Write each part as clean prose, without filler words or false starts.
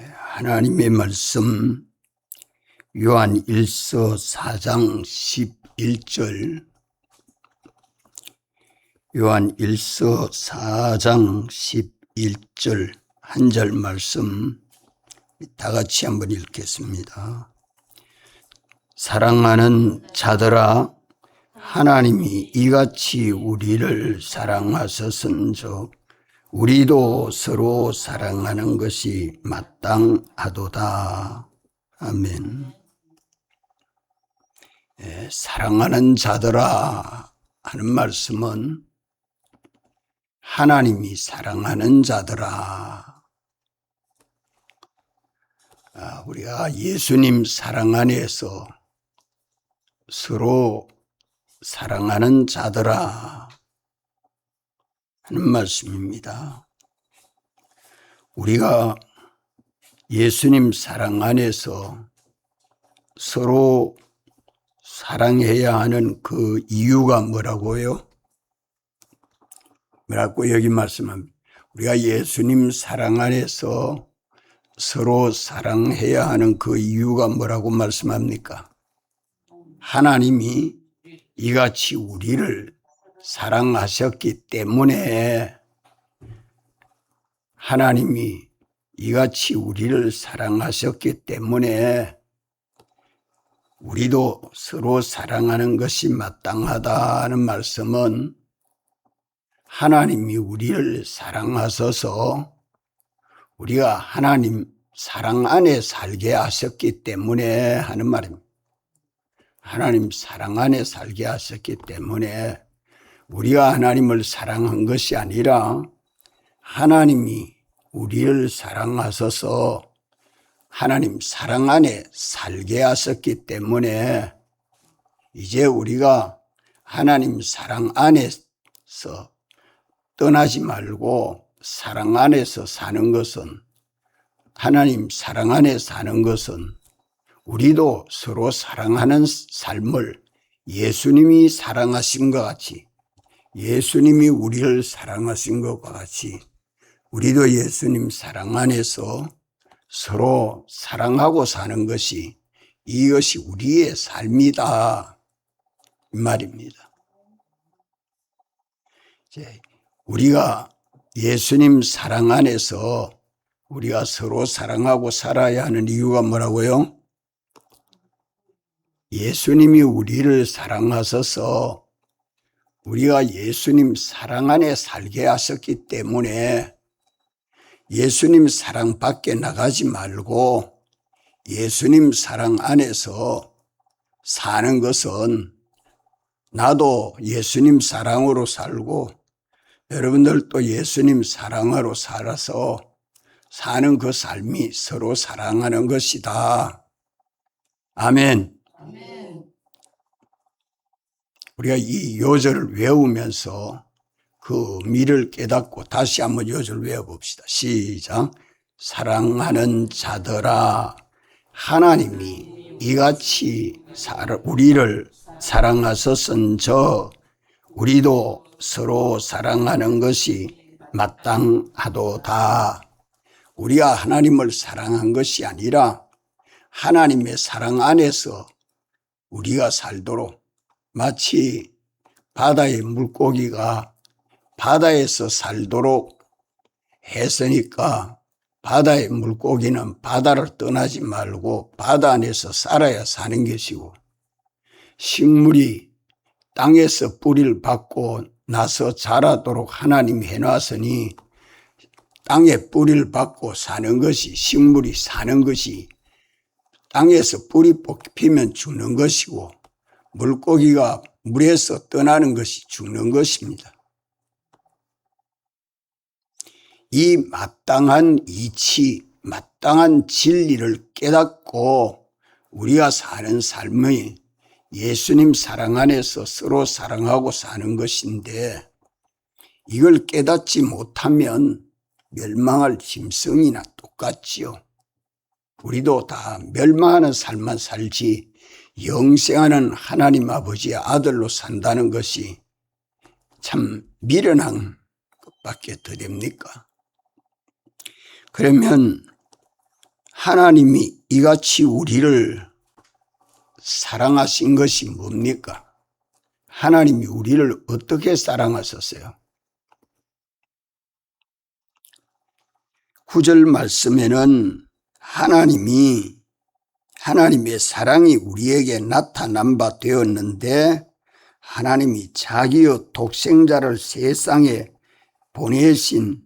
하나님의 말씀 요한 1서 4장 11절, 요한 1서 4장 11절 한 절 말씀 다 같이 한번 읽겠습니다. 사랑하는 자들아, 하나님이 이같이 우리를 사랑하셨은즉 우리도 서로 사랑하는 것이 마땅하도다. 아멘. 사랑하는 자들아 하는 말씀은 하나님이 사랑하는 자들아, 우리가 예수님 사랑 안에서 서로 사랑하는 자들아 하는 말씀입니다. 우리가 예수님 사랑 안에서 서로 사랑해야 하는 그 이유가 뭐라고요? 뭐라고 여기 말씀합니다. 우리가 예수님 사랑 안에서 서로 사랑해야 하는 그 이유가 뭐라고 말씀합니까? 하나님이 이같이 우리를 사랑하셨기 때문에, 하나님이 이같이 우리를 사랑하셨기 때문에 우리도 서로 사랑하는 것이 마땅하다는 말씀은 하나님이 우리를 사랑하셔서 우리가 하나님 사랑 안에 살게 하셨기 때문에 하는 말입니다. 하나님 사랑 안에 살게 하셨기 때문에 우리가 하나님을 사랑한 것이 아니라 하나님이 우리를 사랑하셔서 하나님 사랑 안에 살게 하셨기 때문에 이제 우리가 하나님 사랑 안에서 떠나지 말고 사랑 안에서 사는 것은, 하나님 사랑 안에 사는 것은 우리도 서로 사랑하는 삶을 예수님이 사랑하신 것 같이, 예수님이 우리를 사랑하신 것과 같이 우리도 예수님 사랑 안에서 서로 사랑하고 사는 것이, 이것이 우리의 삶이다 이 말입니다. 우리가 예수님 사랑 안에서 우리가 서로 사랑하고 살아야 하는 이유가 뭐라고요? 예수님이 우리를 사랑하셔서 우리가 예수님 사랑 안에 살게 하셨기 때문에 예수님 사랑 밖에 나가지 말고 예수님 사랑 안에서 사는 것은, 나도 예수님 사랑으로 살고 여러분들도 예수님 사랑으로 살아서 사는 그 삶이 서로 사랑하는 것이다. 아멘. 우리가 이 요절을 외우면서 그 의미를 깨닫고 다시 한번 요절 외워봅시다. 시작. 사랑하는 자들아, 하나님이 이같이 우리를 사랑하셨은즉 우리도 서로 사랑하는 것이 마땅하도다. 우리가 하나님을 사랑한 것이 아니라 하나님의 사랑 안에서 우리가 살도록, 마치 바다의 물고기가 바다에서 살도록 했으니까 바다의 물고기는 바다를 떠나지 말고 바다 안에서 살아야 사는 것이고, 식물이 땅에서 뿌리를 받고 나서 자라도록 하나님이 해놨으니 땅에 뿌리를 받고 사는 것이, 식물이 사는 것이, 땅에서 뿌리 뽑히면 죽는 것이고 물고기가 물에서 떠나는 것이 죽는 것입니다. 이 마땅한 이치, 마땅한 진리를 깨닫고 우리가 사는 삶이 예수님 사랑 안에서 서로 사랑하고 사는 것인데, 이걸 깨닫지 못하면 멸망할 짐승이나 똑같지요. 우리도 다 멸망하는 삶만 살지 영생하는 하나님 아버지의 아들로 산다는 것이 참 미련한 것밖에 더 됩니까? 그러면 하나님이 이같이 우리를 사랑하신 것이 뭡니까? 하나님이 우리를 어떻게 사랑하셨어요? 9절 말씀에는 하나님의 사랑이 우리에게 나타난 바 되었는데 하나님이 자기의 독생자를 세상에 보내신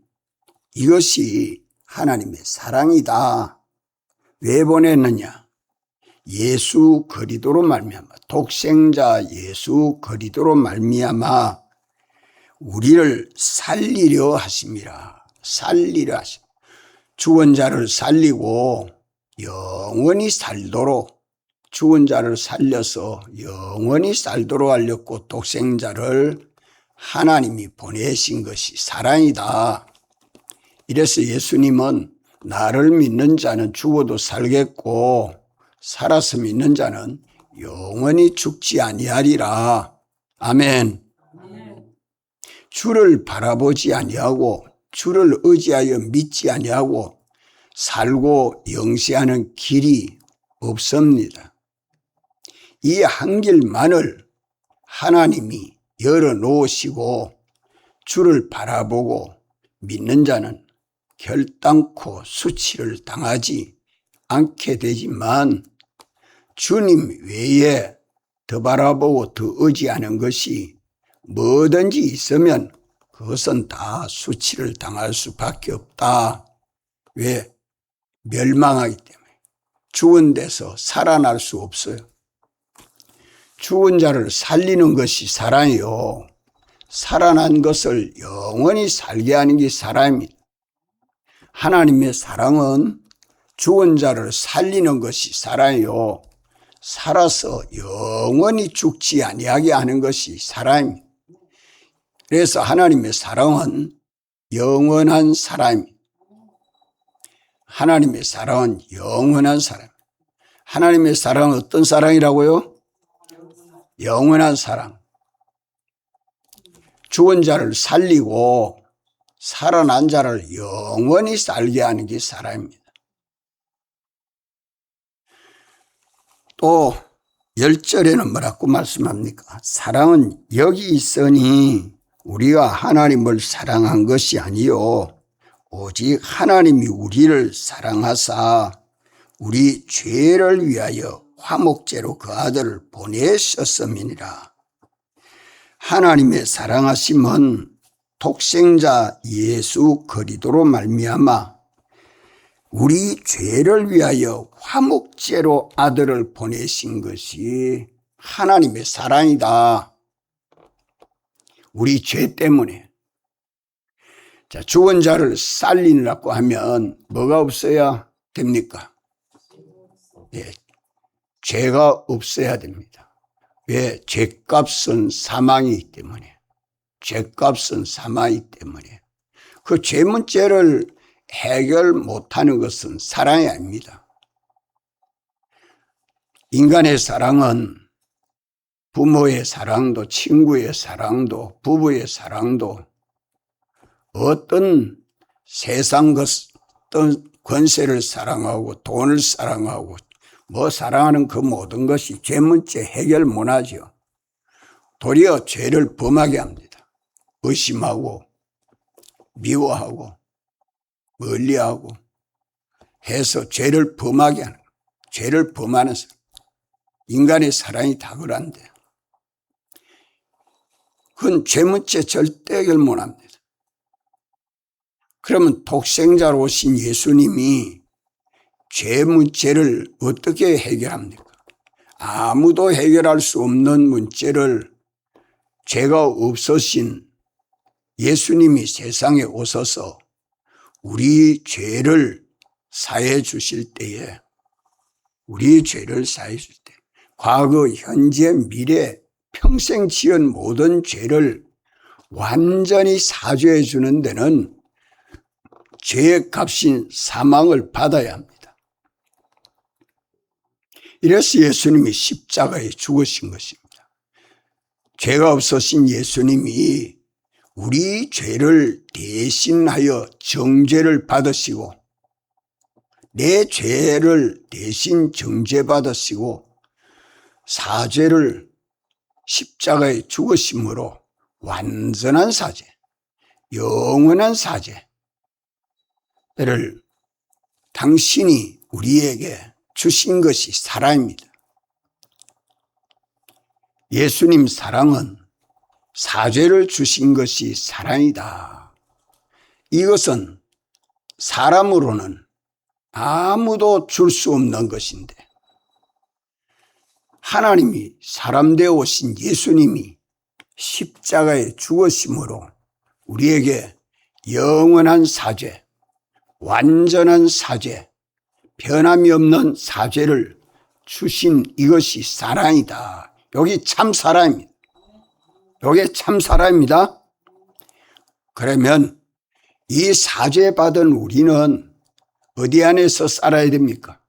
이것이 하나님의 사랑이다. 왜 보냈느냐? 예수 그리스도로 말미암아, 독생자 예수 그리스도로 말미암아 우리를 살리려 하심이라. 살리려 하심. 죽은 자를 살리고 영원히 살도록, 죽은 자를 살려서 영원히 살도록 하렸고 독생자를 하나님이 보내신 것이 사랑이다. 이래서 예수님은 나를 믿는 자는 죽어도 살겠고 살아서 믿는 자는 영원히 죽지 아니하리라. 아멘. 주를 바라보지 아니하고 주를 의지하여 믿지 아니하고 살고 영시하는 길이 없습니다. 이 한 길만을 하나님이 열어놓으시고 주를 바라보고 믿는 자는 결단코 수치를 당하지 않게 되지만 주님 외에 더 바라보고 더 의지하는 것이 뭐든지 있으면 그것은 다 수치를 당할 수밖에 없다. 왜? 멸망하기 때문에. 죽은 데서 살아날 수 없어요. 죽은 자를 살리는 것이 사랑이요. 살아난 것을 영원히 살게 하는 게 사랑입니다. 하나님의 사랑은 죽은 자를 살리는 것이 사랑이요. 살아서 영원히 죽지 아니하게 하는 것이 사랑입니다. 그래서 하나님의 사랑은 영원한 사랑입니다. 하나님의 사랑은 영원한 사랑. 하나님의 사랑은 어떤 사랑이라고요? 영원한 사랑. 죽은 자를 살리고 살아난 자를 영원히 살게 하는 게 사랑입니다. 또 10절에는 뭐라고 말씀합니까? 사랑은 여기 있으니 우리가 하나님을 사랑한 것이 아니요 오직 하나님이 우리를 사랑하사 우리 죄를 위하여 화목제로 그 아들을 보내셨음이니라. 하나님의 사랑하심은 독생자 예수 그리스도로 말미암아 우리 죄를 위하여 화목제로 아들을 보내신 것이 하나님의 사랑이다. 우리 죄 때문에. 자, 죽은 자를 살리려고 하면 뭐가 없어야 됩니까? 예, 죄가 없어야 됩니다. 왜? 죄값은 사망이기 때문에. 죄값은 사망이기 때문에. 그 죄 문제를 해결 못하는 것은 사랑이 아닙니다. 인간의 사랑은 부모의 사랑도, 친구의 사랑도, 부부의 사랑도, 어떤 세상 어떤 권세를 사랑하고 돈을 사랑하고 뭐 사랑하는 그 모든 것이 죄 문제 해결 못하죠. 도리어 죄를 범하게 합니다. 의심하고 미워하고 멀리하고 해서 죄를 범하게 하는 거예요. 죄를 범하는 사람. 인간의 사랑이 다 그런데 그건 죄 문제 절대 해결 못합니다. 그러면 독생자로 오신 예수님이 죄 문제를 어떻게 해결합니까? 아무도 해결할 수 없는 문제를 죄가 없으신 예수님이 세상에 오셔서 우리 죄를 사해 주실 때에 우리 죄를 사해 주실 때 과거, 현재, 미래, 평생 지은 모든 죄를 완전히 사죄해 주는 데는 죄의 값인 사망을 받아야 합니다. 이래서 예수님이 십자가에 죽으신 것입니다. 죄가 없으신 예수님이 우리 죄를 대신하여 정죄를 받으시고 내 죄를 대신 정죄받으시고 사죄를 십자가에 죽으심으로 완전한 사죄, 영원한 사죄를 당신이 우리에게 주신 것이 사랑입니다. 예수님 사랑은 사죄를 주신 것이 사랑이다. 이것은 사람으로는 아무도 줄 수 없는 것인데 하나님이 사람 되어 오신 예수님이 십자가에 죽으심으로 우리에게 영원한 사죄, 완전한 사죄, 변함이 없는 사죄를 주신 이것이 사랑이다. 여기 참 사랑입니다. 여기 참 사랑입니다. 그러면 이 사죄받은 우리는 어디 안에서 살아야 됩니까?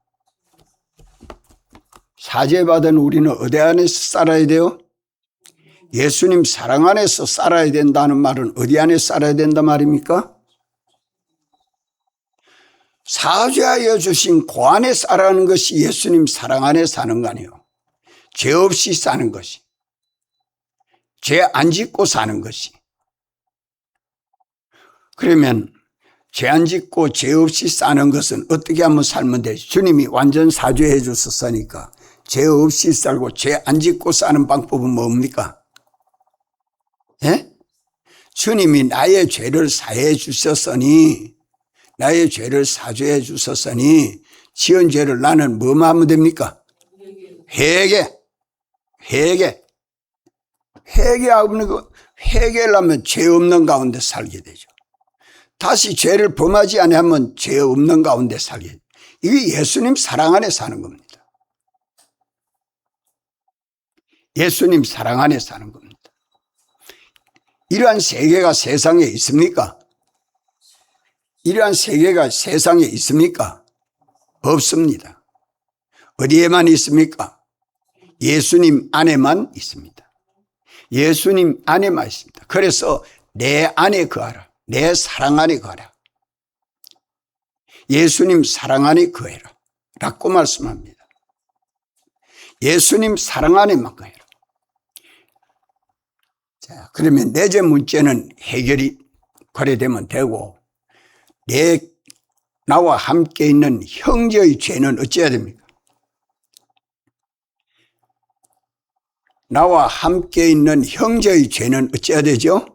사죄받은 우리는 어디 안에서 살아야 돼요? 예수님 사랑 안에서 살아야 된다는 말은 어디 안에서 살아야 된단 말입니까? 사죄하여 주신 그 안에 살아가는 것이 예수님 사랑 안에 사는 거 아니에요. 죄 없이 사는 것이, 죄 안 짓고 사는 것이. 그러면 죄 안 짓고 죄 없이 사는 것은 어떻게 하면 살면 되지? 주님이 완전 사죄해 주셨으니까 죄 없이 살고 죄 안 짓고 사는 방법은 뭡니까? 예? 주님이 나의 죄를 사해 주셨으니, 나의 죄를 사죄해 주셨으니 지은 죄를 나는 뭐만 하면 됩니까? 회개를 하면 죄 없는 가운데 살게 되죠. 다시 죄를 범하지 아니하면 죄 없는 가운데 살게 되죠. 이게 예수님 사랑 안에 사는 겁니다. 예수님 사랑 안에 사는 겁니다. 이러한 세계가 세상에 있습니까? 이러한 세계가 세상에 있습니까? 없습니다. 어디에만 있습니까? 예수님 안에만 있습니다. 예수님 안에만 있습니다. 그래서 내 안에 거하라. 내 사랑 안에 거하라. 예수님 사랑 안에 거해라 라고 말씀합니다. 예수님 사랑 안에만 거해라. 자, 그러면 내 죄 문제는 해결이 그래 되면 되고, 나와 함께 있는 형제의 죄는 어찌해야 됩니까? 나와 함께 있는 형제의 죄는 어찌해야 되죠?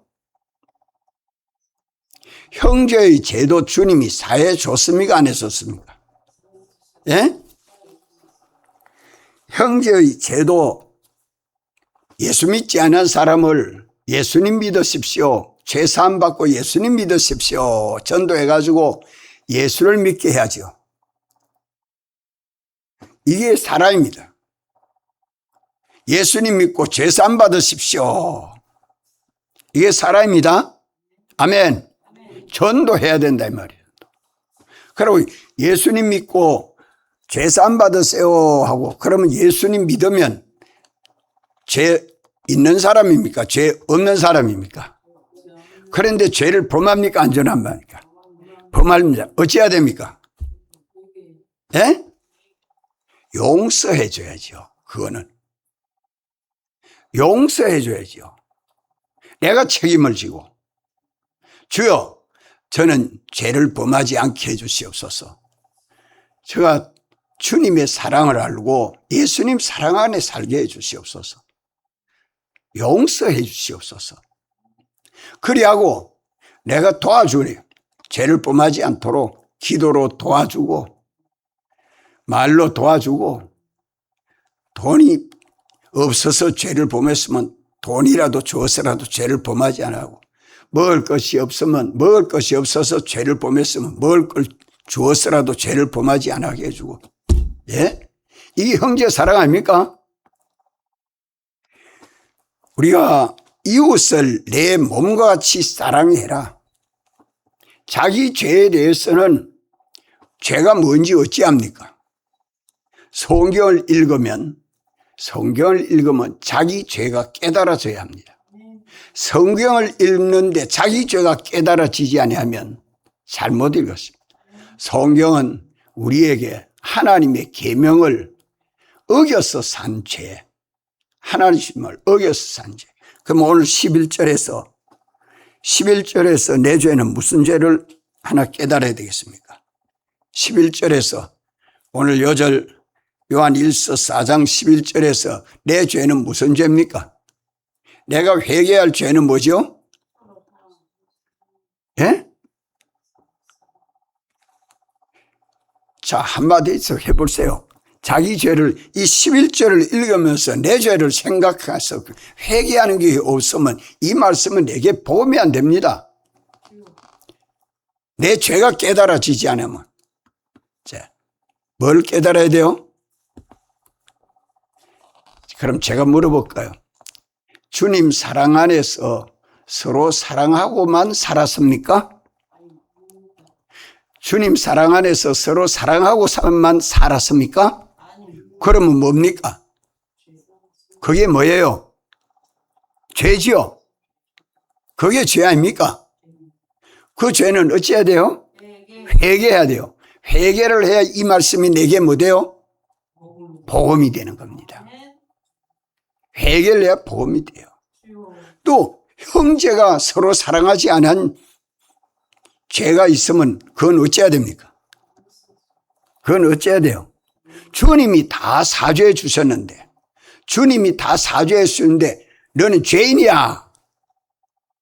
형제의 죄도 주님이 사해 줬습니까? 안 해줬습니까? 예? 형제의 죄도 예수 믿지 않은 사람을 예수님 믿으십시오, 죄 사함 받고 예수님 믿으십시오 전도해가지고 예수를 믿게 해야죠. 이게 사랑입니다. 예수님 믿고 죄 사함 받으십시오, 이게 사랑입니다. 아멘. 전도해야 된다 이 말이에요. 그리고 예수님 믿고 죄 사함 받으세요 하고 그러면 예수님 믿으면 죄 있는 사람입니까? 죄 없는 사람입니까? 그런데 죄를 범합니까? 안 범합니까? 범합니다. 어찌해야 됩니까? 예? 용서해 줘야죠. 그거는 용서해 줘야죠. 내가 책임을 지고, 주여 저는 죄를 범하지 않게 해 주시옵소서. 제가 주님의 사랑을 알고 예수님 사랑 안에 살게 해 주시옵소서. 용서해 주시옵소서. 그리하고 내가 도와주네요. 죄를 범하지 않도록 기도로 도와주고 말로 도와주고, 돈이 없어서 죄를 범했으면 돈이라도 주어서라도 죄를 범하지 않고, 먹을 것이 없으면 먹을 것이 없어서 죄를 범했으면 먹을 걸 주어서라도 죄를 범하지 않게 해주고. 예? 이게 형제 사랑 아닙니까? 우리가 이웃을 내 몸과 같이 사랑해라. 자기 죄에 대해서는 죄가 뭔지 어찌합니까? 성경을 읽으면 자기 죄가 깨달아져야 합니다. 성경을 읽는데 자기 죄가 깨달아지지 아니하면 잘못 읽었습니다. 성경은 우리에게 하나님의 계명을 어겨서 산 죄, 하나님을 어겨서 산 죄. 그럼 오늘 11절에서 내 죄는 무슨 죄를 하나 깨달아야 되겠습니까? 11절에서 오늘 요절 요한 1서 4장 11절에서 내 죄는 무슨 죄입니까? 내가 회개할 죄는 뭐죠? 예? 자, 한마디에서 해보세요. 자기 죄를 이 11절을 읽으면서 내 죄를 생각해서 회개하는 게 없으면 이 말씀은 내게 도움이 안 됩니다. 내 죄가 깨달아지지 않으면. 자, 뭘 깨달아야 돼요? 그럼 제가 물어볼까요? 주님 사랑 안에서 서로 사랑하고만 살았습니까? 주님 사랑 안에서 서로 사랑하고만 살았습니까? 그러면 뭡니까? 그게 뭐예요? 죄지요? 그게 죄 아닙니까? 그 죄는 어찌해야 돼요? 회개해야 돼요. 회개를 해야 이 말씀이 내게 뭐 돼요? 복음이 되는 겁니다. 회개를 해야 복음이 돼요. 또 형제가 서로 사랑하지 않은 죄가 있으면 그건 어찌해야 됩니까? 그건 어찌해야 돼요? 주님이 다 사죄해 주셨는데, 주님이 다 사죄해 주셨는데 너는 죄인이야,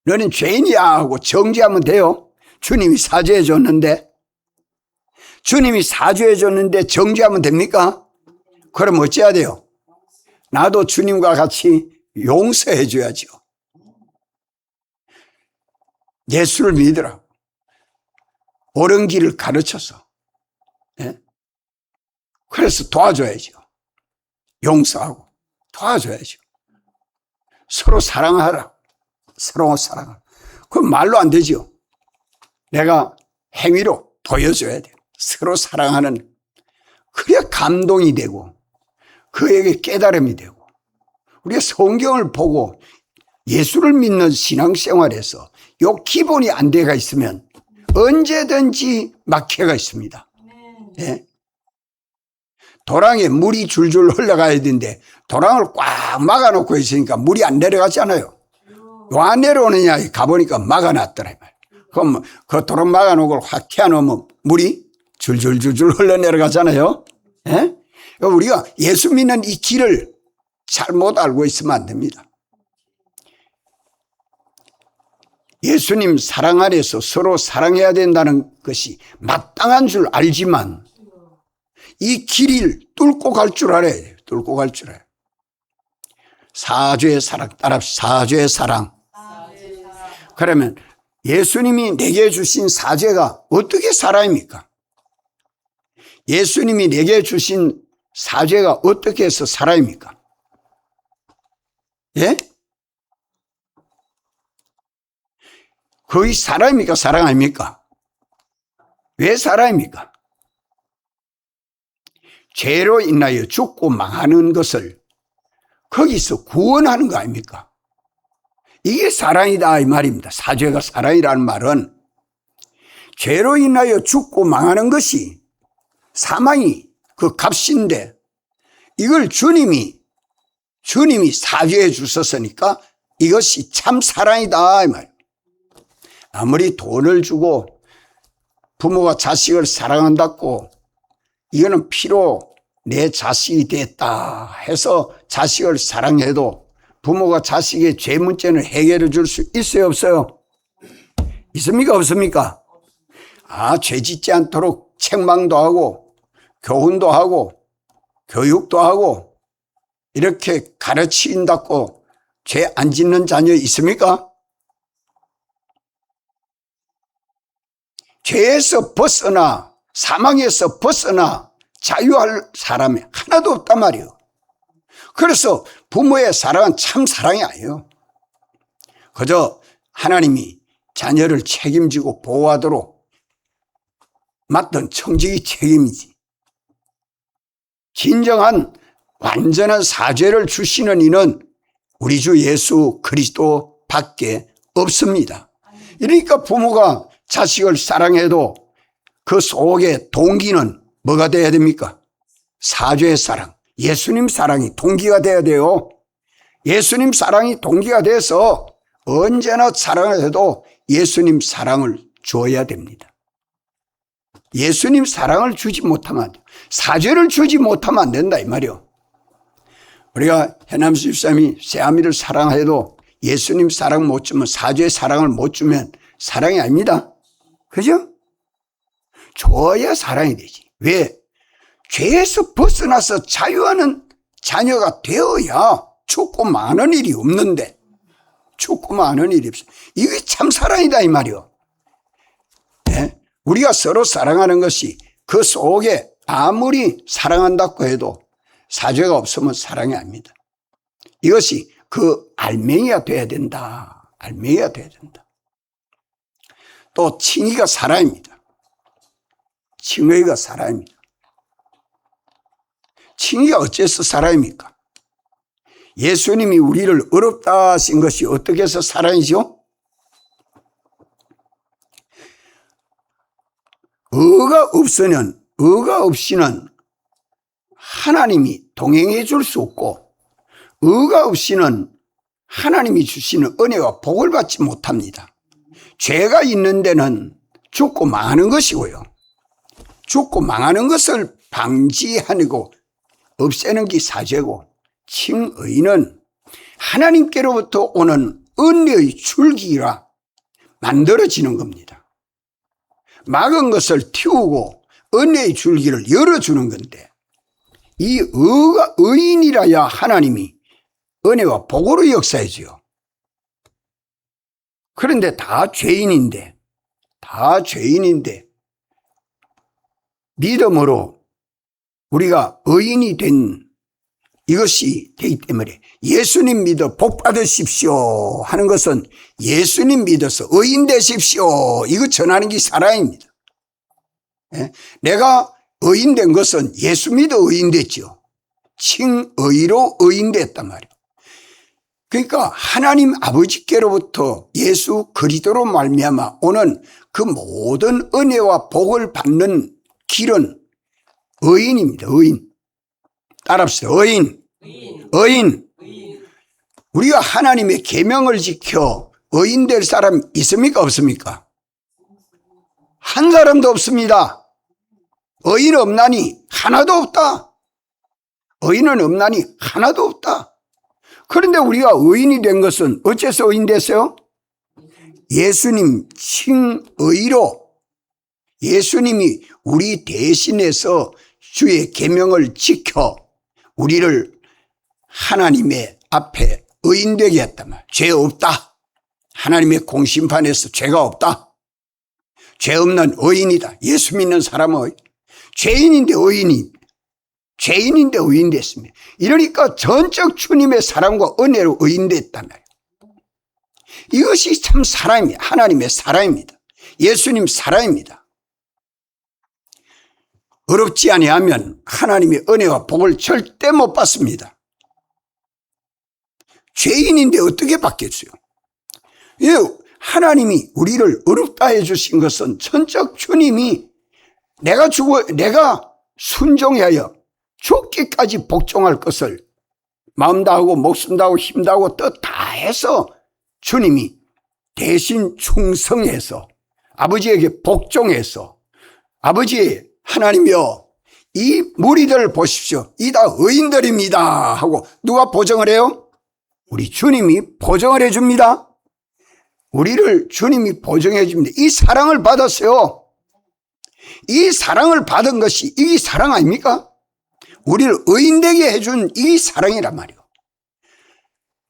너는 죄인이야 하고 정죄하면 돼요? 주님이 사죄해 줬는데, 주님이 사죄해 줬는데 정죄하면 됩니까? 그럼 어찌해야 돼요? 나도 주님과 같이 용서해 줘야죠. 예수를 믿으라고 옳은 길을 가르쳐서, 예? 그래서 도와줘야죠. 용서하고 도와줘야죠. 서로 사랑하라. 서로 사랑하라. 그건 말로 안 되죠. 내가 행위로 보여줘야 돼요. 서로 사랑하는, 그래야 감동이 되고 그에게 깨달음이 되고, 우리가 성경을 보고 예수를 믿는 신앙생활에서 요 기본이 안 돼가 있으면 언제든지 막혀가 있습니다. 예? 도랑에 물이 줄줄 흘러가야 되는데 도랑을 꽉 막아놓고 있으니까 물이 안 내려가잖아요. 왜 안 내려오느냐 가보니까 막아놨더라. 그럼 그 도랑 막아놓고 확 튀어놓으면 물이 줄줄줄줄 흘러내려가잖아요. 예? 우리가 예수 믿는 이 길을 잘못 알고 있으면 안 됩니다. 예수님 사랑 안에서 서로 사랑해야 된다는 것이 마땅한 줄 알지만 이 길을 뚫고 갈 줄 알아야 돼요. 뚫고 갈 줄 알아요. 사죄의 사랑 따라합시다. 사죄의 사랑. 그러면 예수님이 내게 주신 사죄가 어떻게 사랑입니까? 예수님이 내게 주신 사죄가 어떻게 해서 사랑입니까? 예? 거의 사랑입니까? 사랑 아닙니까? 왜 사랑입니까? 죄로 인하여 죽고 망하는 것을 거기서 구원하는 거 아닙니까? 이게 사랑이다 이 말입니다. 사죄가 사랑이라는 말은 죄로 인하여 죽고 망하는 것이 사망이 그 값인데 이걸 주님이 사죄해 주셨으니까 이것이 참 사랑이다 이 말이에요. 아무리 돈을 주고 부모가 자식을 사랑한다고 이거는 피로 내 자식이 됐다 해서 자식을 사랑해도 부모가 자식의 죄 문제는 해결해 줄 수 있어요 없어요? 있습니까 없습니까? 죄 짓지 않도록 책망도 하고 교훈도 하고 교육도 하고 이렇게 가르친다고 죄 안 짓는 자녀 있습니까? 죄에서 벗어나 사망에서 벗어나 자유할 사람이 하나도 없단 말이에요. 그래서 부모의 사랑은 참 사랑이 아니에요. 그저 하나님이 자녀를 책임지고 보호하도록 맡은 청지기 책임이지. 진정한 완전한 사죄를 주시는 이는 우리 주 예수 그리스도 밖에 없습니다. 그러니까 부모가 자식을 사랑해도 그 속에 동기는 뭐가 돼야 됩니까? 사죄의 사랑, 예수님 사랑이 동기가 돼야 돼요. 예수님 사랑이 동기가 돼서 언제나 사랑을 해도 예수님 사랑을 줘야 됩니다. 예수님 사랑을 주지 못하면 안 돼요. 사죄를 주지 못하면 안 된다 이 말이요. 우리가 해남수 집사님이 새아미를 사랑해도 예수님 사랑 못 주면, 사죄의 사랑을 못 주면 사랑이 아닙니다. 그죠? 줘야 사랑이 되지. 왜? 죄에서 벗어나서 자유하는 자녀가 되어야 죽고 마는 일이 없는데, 죽고 마는 일이 없어. 이게 참 사랑이다 이 말이요. 네? 우리가 서로 사랑하는 것이 그 속에 아무리 사랑한다고 해도 사죄가 없으면 사랑이 아닙니다. 이것이 그 알맹이가 돼야 된다. 알맹이가 돼야 된다. 또 칭의가 사랑입니다. 칭의가 사랑입니다. 칭의가 어째서 사랑입니까? 예수님이 우리를 어렵다 하신 것이 어떻게 해서 사랑이죠? 의가 없이는 하나님이 동행해 줄 수 없고, 의가 없이는 하나님이 주시는 은혜와 복을 받지 못합니다. 죄가 있는 데는 죽고 망하는 것이고요. 죽고 망하는 것을 방지하고 없애는 게 사죄고, 칭의는 하나님께로부터 오는 은혜의 줄기라 만들어지는 겁니다. 막은 것을 틔우고 은혜의 줄기를 열어주는 건데, 이 의가 의인이라야 하나님이 은혜와 복으로 역사해줘요. 그런데 다 죄인인데 믿음으로 우리가 의인이 된 이것이 되기 때문에 예수님 믿어 복 받으십시오 하는 것은 예수님 믿어서 의인 되십시오 이거 전하는 게 사랑입니다. 내가 의인 된 것은 예수 믿어 의인 됐죠. 칭의로 의인 됐단 말이에요. 그러니까 하나님 아버지께로부터 예수 그리스도로 말미암아 오는 그 모든 은혜와 복을 받는 길은 의인입니다. 의인. 따라합시다. 의인. 우리가 하나님의 계명을 지켜 의인 될 사람 있습니까? 없습니까? 한 사람도 없습니다. 의인 없나니 하나도 없다. 의인은 없나니 하나도 없다. 그런데 우리가 의인이 된 것은 어째서 의인 됐어요? 예수님 칭의로, 예수님이 우리 대신해서 주의 계명을 지켜 우리를 하나님의 앞에 의인되게 했단 말이에요. 죄 없다. 하나님의 공심판에서 죄가 없다. 죄 없는 의인이다. 예수 믿는 사람은 죄인인데 의인 됐습니다. 이러니까 전적 주님의 사랑과 은혜로 의인 됐단 말이에요. 이것이 참 사랑입니다. 하나님의 사랑입니다. 예수님 사랑입니다. 어렵지 아니하면 하나님의 은혜와 복을 절대 못 받습니다. 죄인인데 어떻게 받겠어요? 하나님이 우리를 어렵다 해주신 것은 전적 주님이 내가 순종하여 죽기까지 복종할 것을 마음 다하고 목숨 다하고 힘 다하고 뜻 다해서 주님이 대신 충성해서 아버지에게 복종해서 아버지 하나님이여 이 무리들을 보십시오. 이 다 의인들입니다 하고 누가 보정을 해요? 우리 주님이 보정을 해줍니다. 우리를 주님이 보정해 줍니다. 이 사랑을 받았어요. 이 사랑을 받은 것이 이 사랑 아닙니까? 우리를 의인되게 해준 이 사랑이란 말이에요.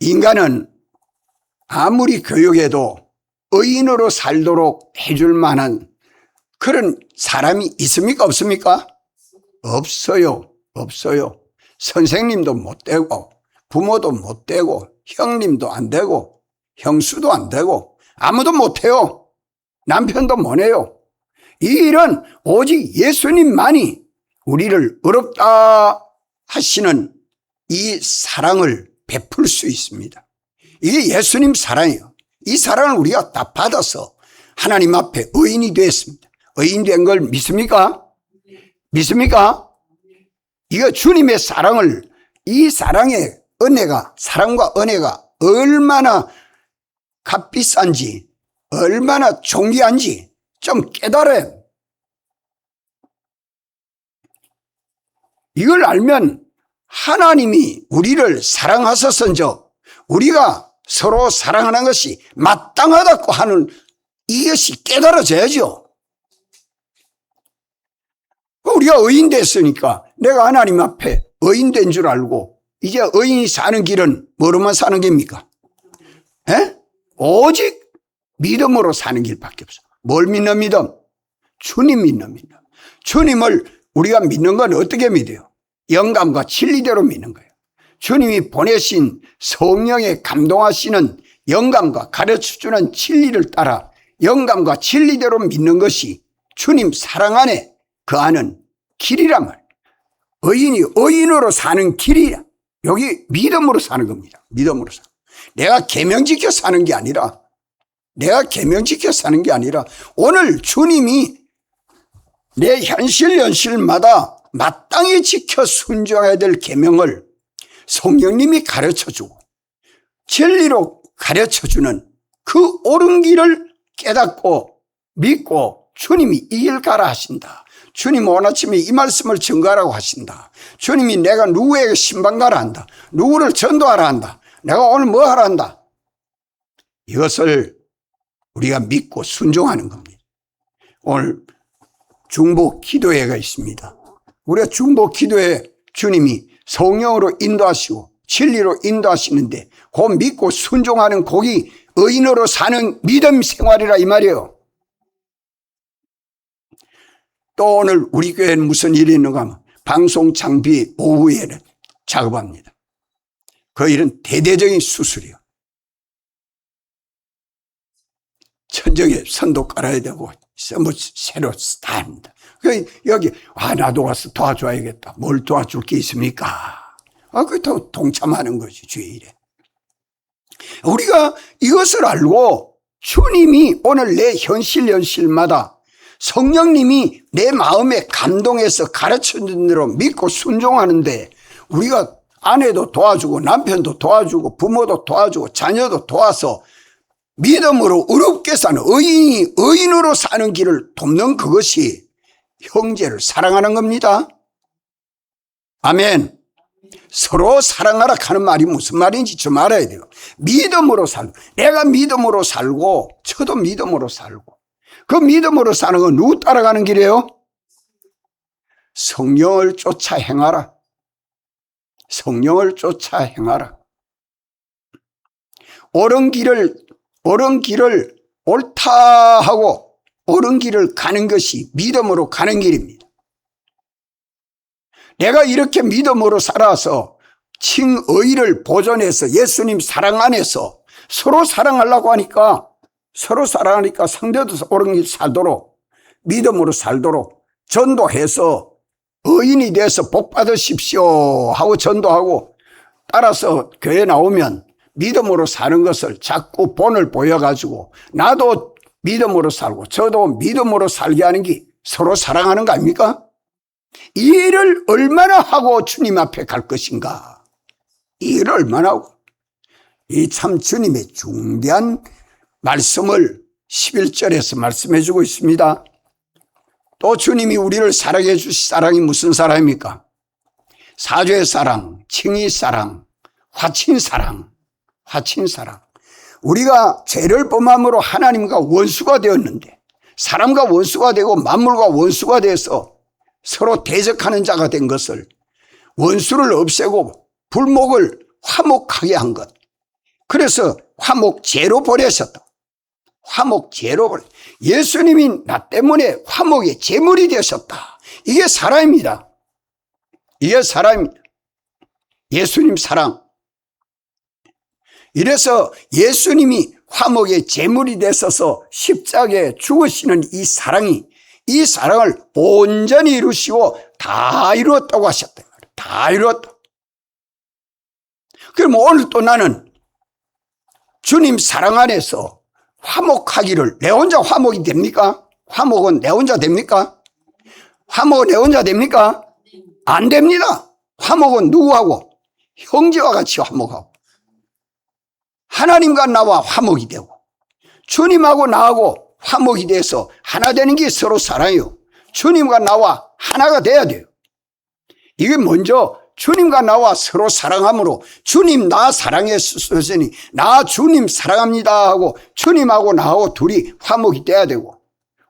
인간은 아무리 교육해도 의인으로 살도록 해줄 만한 그런 사람이 있습니까? 없습니까? 없어요. 선생님도 못 되고 부모도 못 되고 형님도 안 되고 형수도 안 되고 아무도 못 해요. 남편도 못 해요. 이 일은 오직 예수님만이 우리를 어렵다 하시는 이 사랑을 베풀 수 있습니다. 이게 예수님 사랑이에요. 이 사랑을 우리가 다 받아서 하나님 앞에 의인이 됐습니다. 의인 된 걸 믿습니까? 믿습니까? 이거 주님의 사랑을, 이 사랑의 은혜가, 사랑과 은혜가 얼마나 값비싼지, 얼마나 존귀한지 좀 깨달아요. 이걸 알면 하나님이 우리를 사랑하셨은즉 우리가 서로 사랑하는 것이 마땅하다고 하는 이것이 깨달아져야죠. 우리가 의인 됐으니까 내가 하나님 앞에 의인 된 줄 알고 이제 의인이 사는 길은 뭐로만 사는 겁니까? 오직 믿음으로 사는 길밖에 없어. 뭘 믿는 믿음? 주님 믿는 믿음. 주님을 우리가 믿는 건 어떻게 믿어요? 영감과 진리대로 믿는 거예요. 주님이 보내신 성령의 감동하시는 영감과 가르쳐주는 진리를 따라 영감과 진리대로 믿는 것이 주님 사랑 안에 그 안은 길이란 말이에요. 의인이 의인으로 사는 길이야. 여기 믿음으로 사는 겁니다. 믿음으로 사는. 내가 계명 지켜 사는 게 아니라, 내가 계명 지켜 사는 게 아니라 오늘 주님이 내 현실마다 마땅히 지켜 순종해야 될 계명을 성령님이 가르쳐주고 진리로 가르쳐주는 그 옳은 길을 깨닫고 믿고 주님이 이 길 가라 하신다. 주님 오늘 아침에 이 말씀을 증거하라고 하신다. 주님이 내가 누구에게 신방가라 한다. 누구를 전도하라 한다. 내가 오늘 뭐 하라 한다. 이것을 우리가 믿고 순종하는 겁니다. 오늘 중보 기도회가 있습니다. 우리가 중보 기도회 주님이 성령으로 인도하시고 진리로 인도하시는데 그 믿고 순종하는 거기 의인으로 사는 믿음 생활이라 이 말이에요. 또 오늘 우리 교회는 무슨 일이 있는가 하면 방송 장비 오후에는 작업합니다. 그 일은 대대적인 수술이요. 천정에 선도 깔아야 되고 뭐 새로 다 합니다. 여기 나도 가서 도와줘야겠다. 뭘 도와줄 게 있습니까? 그게 더 동참하는 거지 주의 일에. 우리가 이것을 알고 주님이 오늘 내 현실마다 성령님이 내 마음에 감동해서 가르쳐준 대로 믿고 순종하는데 우리가 아내도 도와주고 남편도 도와주고 부모도 도와주고 자녀도 도와서 믿음으로 의롭게 사는 의인이 의인으로 사는 길을 돕는 그것이 형제를 사랑하는 겁니다. 아멘. 서로 사랑하라 하는 말이 무슨 말인지 좀 알아야 돼요. 믿음으로 살고 내가 믿음으로 살고 저도 믿음으로 살고 그 믿음으로 사는 건 누구 따라가는 길이에요? 성령을 쫓아 행하라. 성령을 쫓아 행하라. 옳은 길을 옳다 하고 옳은 길을 가는 것이 믿음으로 가는 길입니다. 내가 이렇게 믿음으로 살아서 칭의를 보존해서 예수님 사랑 안에서 서로 사랑하려고 하니까 상대도 옳은 길 살도록 믿음으로 살도록 전도해서 의인이 돼서 복 받으십시오 하고 전도하고 따라서 교회 나오면 믿음으로 사는 것을 자꾸 본을 보여가지고 나도 믿음으로 살고 저도 믿음으로 살게 하는 게 서로 사랑하는 거 아닙니까? 이 일을 얼마나 하고 주님 앞에 갈 것인가. 이 일을 얼마나 하고. 이 참 주님의 중대한 말씀을 11절에서 말씀해 주고 있습니다. 또 주님이 우리를 사랑해 주신 사랑이 무슨 사랑입니까? 사죄의 사랑, 칭의 사랑, 화친 사랑. 우리가 죄를 범함으로 하나님과 원수가 되었는데 사람과 원수가 되고 만물과 원수가 돼서 서로 대적하는 자가 된 것을 원수를 없애고 불목을 화목하게 한 것. 그래서 화목제로 버리셨다. 화목제로 버려. 예수님이 나 때문에 화목의 제물이 되셨다. 이게 사랑입니다. 이게 사랑입니다. 예수님 사랑. 이래서 예수님이 화목의 제물이 되셔서 십자가에 죽으시는 이 사랑을 온전히 이루시고 다 이루었다고 하셨다. 다 이루었다. 그럼 오늘 또 나는 주님 사랑 안에서 화목하기를 내 혼자 화목이 됩니까? 화목은 내 혼자 됩니까? 화목은 내 혼자 됩니까? 안 됩니다. 화목은 누구하고? 형제와 같이 화목하고, 하나님과 나와 화목이 되고, 주님하고 나하고 화목이 돼서 하나 되는 게 서로 사랑이요. 주님과 나와 하나가 돼야 돼요. 이게 먼저 주님과 나와 서로 사랑함으로, 주님 나 사랑했으니 나 주님 사랑합니다 하고 주님하고 나하고 둘이 화목이 돼야 되고,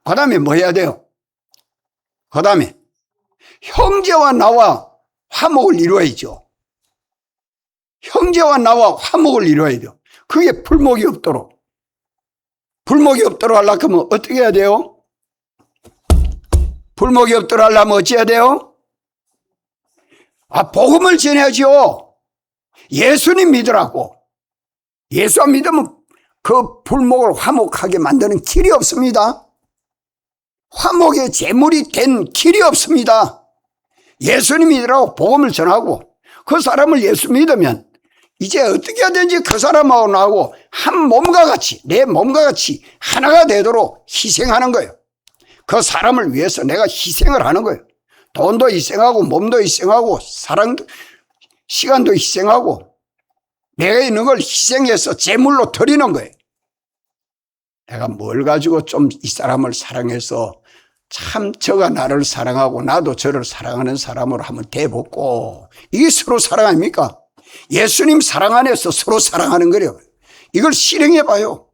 그 다음에 뭐 해야 돼요? 그 다음에 형제와 나와 화목을 이루어야죠. 형제와 나와 화목을 이루어야 돼요. 그게 불목이 없도록. 불목이 없도록 하려면 어떻게 해야 돼요? 불목이 없도록 하려면 어찌해야 돼요? 복음을 전해야죠. 예수님 믿으라고. 예수 안 믿으면 그 불목을 화목하게 만드는 길이 없습니다. 화목의 제물이 된 길이 없습니다. 예수님 믿으라고 복음을 전하고, 그 사람을 예수 믿으면 이제 어떻게 하든지 그 사람하고 나하고 한 몸과 같이, 내 몸과 같이 하나가 되도록 희생하는 거예요. 그 사람을 위해서 내가 희생을 하는 거예요. 돈도 희생하고 몸도 희생하고 사랑도, 시간도 희생하고 내가 있는 걸 희생해서 제물로 드리는 거예요. 내가 뭘 가지고 좀 이 사람을 사랑해서 참 저가 나를 사랑하고 나도 저를 사랑하는 사람으로 한번 대보고, 이게 서로 사랑 아닙니까? 예수님 사랑 안에서 서로 사랑하는 거래요. 이걸 실행해 봐요.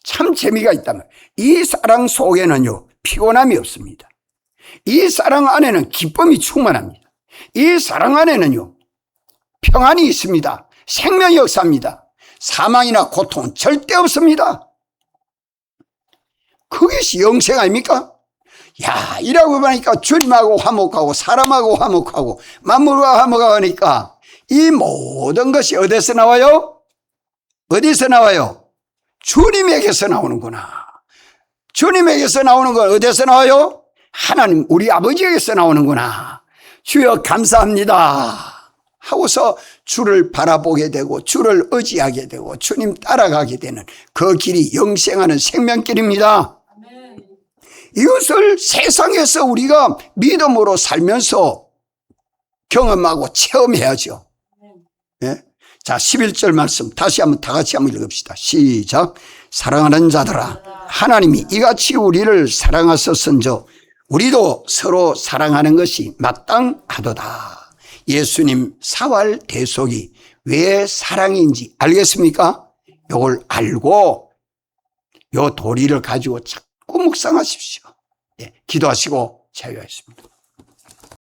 참 재미가 있다면, 이 사랑 속에는요 피곤함이 없습니다. 이 사랑 안에는 기쁨이 충만합니다. 이 사랑 안에는요 평안이 있습니다. 생명이 역사합니다. 사망이나 고통은 절대 없습니다. 그것이 영생 아닙니까? 야, 이라고 보니까 주님하고 화목하고 사람하고 화목하고 만물과 화목하니까 이 모든 것이 어디서 나와요? 어디서 나와요? 주님에게서 나오는구나. 주님에게서 나오는 건 어디서 나와요? 하나님 우리 아버지에게서 나오는구나. 주여 감사합니다 하고서 주를 바라보게 되고 주를 의지하게 되고 주님 따라가게 되는 그 길이 영생하는 생명길입니다. 이것을 세상에서 우리가 믿음으로 살면서 경험하고 체험해야죠. 예? 자, 11절 말씀 다시 한번 다 같이 한번 읽읍시다. 시작. 사랑하는 자들아, 하나님이 이같이 우리를 사랑하셨은저 우리도 서로 사랑하는 것이 마땅하도다. 예수님 사활 대속이 왜 사랑인지 알겠습니까? 이걸 알고 요 도리를 가지고 자꾸 묵상하십시오. 예, 기도하시고 자유하십니다.